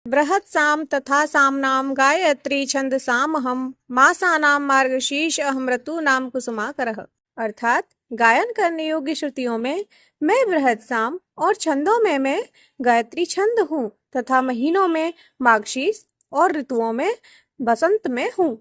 बृहत् साम तथा सामनाम गायत्री छंद सामहम मासानाम मार्गशीर्ष अहम ऋतूनाम कुसुमाकरः। अर्थात गायन करने योग्य श्रुतियों में मैं बृहत् साम और छंदों में मैं गायत्री छंद हूँ तथा महीनों में मार्गशीर्ष और ऋतुओं में बसंत में हूँ।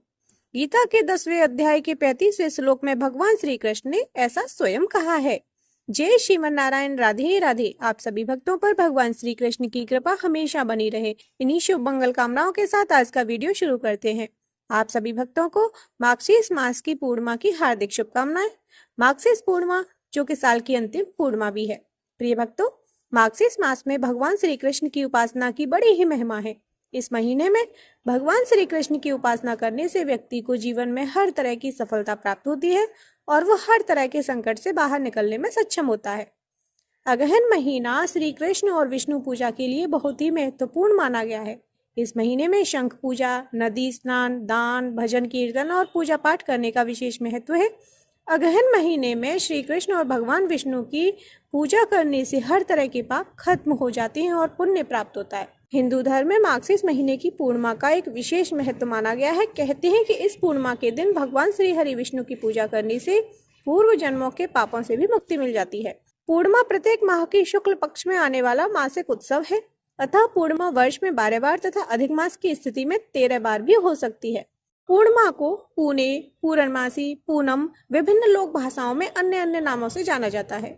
गीता के 10वें अध्याय के 35वें श्लोक में भगवान श्री कृष्ण ने ऐसा स्वयं कहा है। जय श्रीमन नारायण, राधे राधे। आप सभी भक्तों पर भगवान श्री कृष्ण की कृपा हमेशा बनी रहे। इन्हीं शुभ मंगल कामनाओं के साथ आज का वीडियो शुरू करते हैं। आप सभी भक्तों को मार्गशीर्ष मास की पूर्णिमा की हार्दिक शुभकामनाएं। मार्गशीर्ष पूर्णिमा जो कि साल की अंतिम पूर्णिमा भी है। प्रिय भक्तों, मार्गशीर्ष मास में भगवान श्री कृष्ण की उपासना की बड़ी ही महिमा है। इस महीने में भगवान श्री कृष्ण की उपासना करने से व्यक्ति को जीवन में हर तरह की सफलता प्राप्त होती है और वो हर तरह के संकट से बाहर निकलने में सक्षम होता है। अगहन महीना श्री कृष्ण और विष्णु पूजा के लिए बहुत ही महत्वपूर्ण माना गया है। इस महीने में शंख पूजा, नदी स्नान, दान, भजन कीर्तन और पूजा पाठ करने का विशेष महत्व है। अगहन महीने में श्री कृष्ण और भगवान विष्णु की पूजा करने से हर तरह के पाप खत्म हो जाते हैं और पुण्य प्राप्त होता है। हिंदू धर्म में मार्गशीर्ष महीने की पूर्णिमा का एक विशेष महत्व माना गया है। कहते हैं कि इस पूर्णिमा के दिन भगवान श्री हरि विष्णु की पूजा करने से पूर्व जन्मों के पापों से भी मुक्ति मिल जाती है। पूर्णिमा प्रत्येक माह की शुक्ल पक्ष में आने वाला मासिक उत्सव है। अतः पूर्णिमा वर्ष में 12 बार तथा अधिक मास की स्थिति में 13 बार भी हो सकती है। पूर्णिमा को पूने, पूर्णमासी, पूनम विभिन्न लोक भाषाओं में अन्य अन्य नामों से जाना जाता है।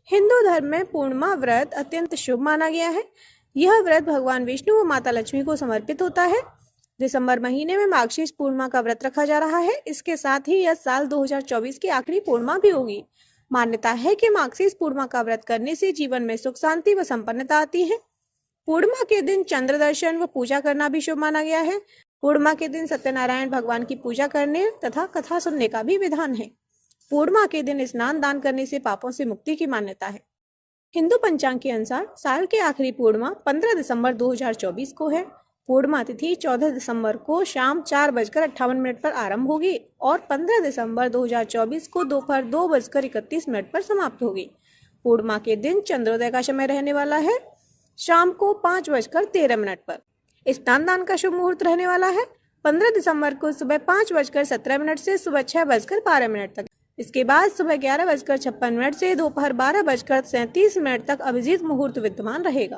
हिंदू धर्म में पूर्णिमा व्रत अत्यंत शुभ माना गया है। यह व्रत भगवान विष्णु व माता लक्ष्मी को समर्पित होता है। दिसंबर महीने में मार्गशीर्ष पूर्णिमा का व्रत रखा जा रहा है। इसके साथ ही यह साल 2024 की आखिरी पूर्णिमा भी होगी। मान्यता है कि मार्गशीर्ष पूर्णिमा का व्रत करने से जीवन में सुख, शांति व संपन्नता आती है। पूर्णिमा के दिन चंद्र दर्शन व पूजा करना भी शुभ माना गया है। पूर्णिमा के दिन सत्यनारायण भगवान की पूजा करने तथा कथा सुनने का भी विधान है। पूर्णिमा के दिन स्नान दान करने से पापों से मुक्ति की मान्यता है। हिंदू पंचांग के अनुसार साल के आखिरी पूर्णिमा 15 दिसंबर 2024 को है। पूर्णिमा तिथि 14 दिसंबर को शाम 4:58 पर आरंभ होगी और 15 दिसंबर 2024 को दोपहर 2:31 पर समाप्त होगी। पूर्णिमा के दिन चंद्रोदय का समय रहने वाला है शाम को 5:13 पर। स्नान दान का शुभ मुहूर्त रहने वाला है 15 दिसंबर को सुबह 5:17 से सुबह 6:12 तक। इसके बाद सुबह 11:56 से दोपहर 12:37 तक अभिजीत मुहूर्त विद्यमान रहेगा।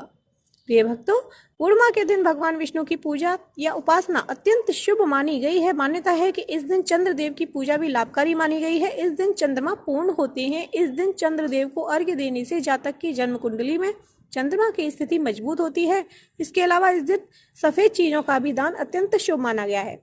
प्रिय भक्तों, पूर्णिमा के दिन भगवान विष्णु की पूजा या उपासना अत्यंत शुभ मानी गई है। मान्यता है कि इस दिन चंद्रदेव की पूजा भी लाभकारी मानी गई है। इस दिन चंद्रमा पूर्ण होते हैं। इस दिन चंद्रदेव को अर्घ्य देने से जातक की जन्म कुंडली में चंद्रमा की स्थिति मजबूत होती है। इसके अलावा इस दिन सफेद चीजों का भी दान अत्यंत शुभ माना गया है।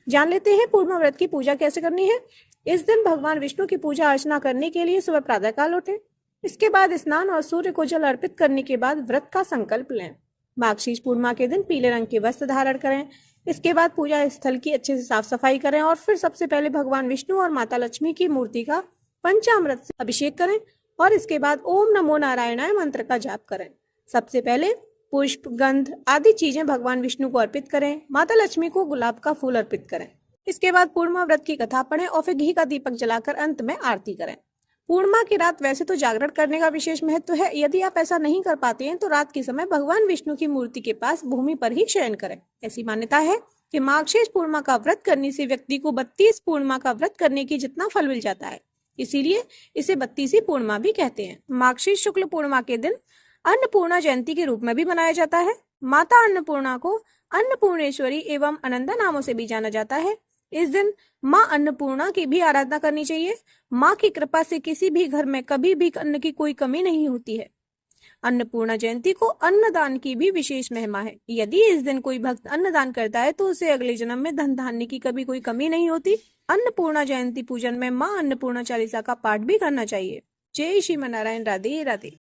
जान लेते हैं पूर्णिमा व्रत की पूजा कैसे करनी है। इस दिन भगवान विष्णु की पूजा अर्चना करने के लिए सुबह प्रातःकाल उठें। इसके बाद स्नान और सूर्य को जल अर्पित करने के बाद व्रत का संकल्प लें। मार्गशीर्ष पूर्णिमा के दिन पीले रंग के वस्त्र धारण करें। इसके बाद पूजा स्थल की अच्छे से साफ सफाई करें और फिर सबसे पहले भगवान विष्णु और माता लक्ष्मी की मूर्ति का पंचामृत से अभिषेक करें और इसके बाद ओम नमो नारायणाय मंत्र का जाप करें। सबसे पहले पुष्प, गंध आदि चीजें भगवान विष्णु को अर्पित करें। माता लक्ष्मी को गुलाब का फूल अर्पित करें। इसके बाद पूर्णिमा व्रत की कथा पढ़ें और फिर घी का दीपक जलाकर अंत में आरती करें। पूर्णिमा की रात वैसे तो जागरण करने का विशेष महत्व है। यदि आप ऐसा नहीं कर पाते हैं तो रात के समय भगवान विष्णु की मूर्ति के पास भूमि पर ही शयन करें। ऐसी मान्यता है कि मार्गशीर्ष पूर्णिमा का व्रत करने से व्यक्ति को 32 पूर्णिमा का व्रत करने की जितना फल मिल जाता है। इसीलिए इसे 32वीं पूर्णिमा भी कहते हैं। मार्गशीर्ष शुक्ल पूर्णिमा के दिन अन्नपूर्णा जयंती के रूप में भी मनाया जाता है। माता अन्नपूर्णा को अन्नपूर्णेश्वरी एवं अनंता नामों से भी जाना जाता है। इस दिन माँ अन्नपूर्णा की भी आराधना करनी चाहिए। माँ की कृपा से किसी भी घर में कभी भी अन्न की कोई कमी नहीं होती है। अन्नपूर्णा जयंती को अन्नदान की भी विशेष महिमा है। यदि इस दिन कोई भक्त अन्नदान करता है तो उसे अगले जन्म में धन धान्य की कभी कोई कमी नहीं होती। अन्नपूर्णा जयंती पूजन में माँ अन्नपूर्णा चालीसा का पाठ भी करना चाहिए। जय श्रीमन नारायण, राधे राधे।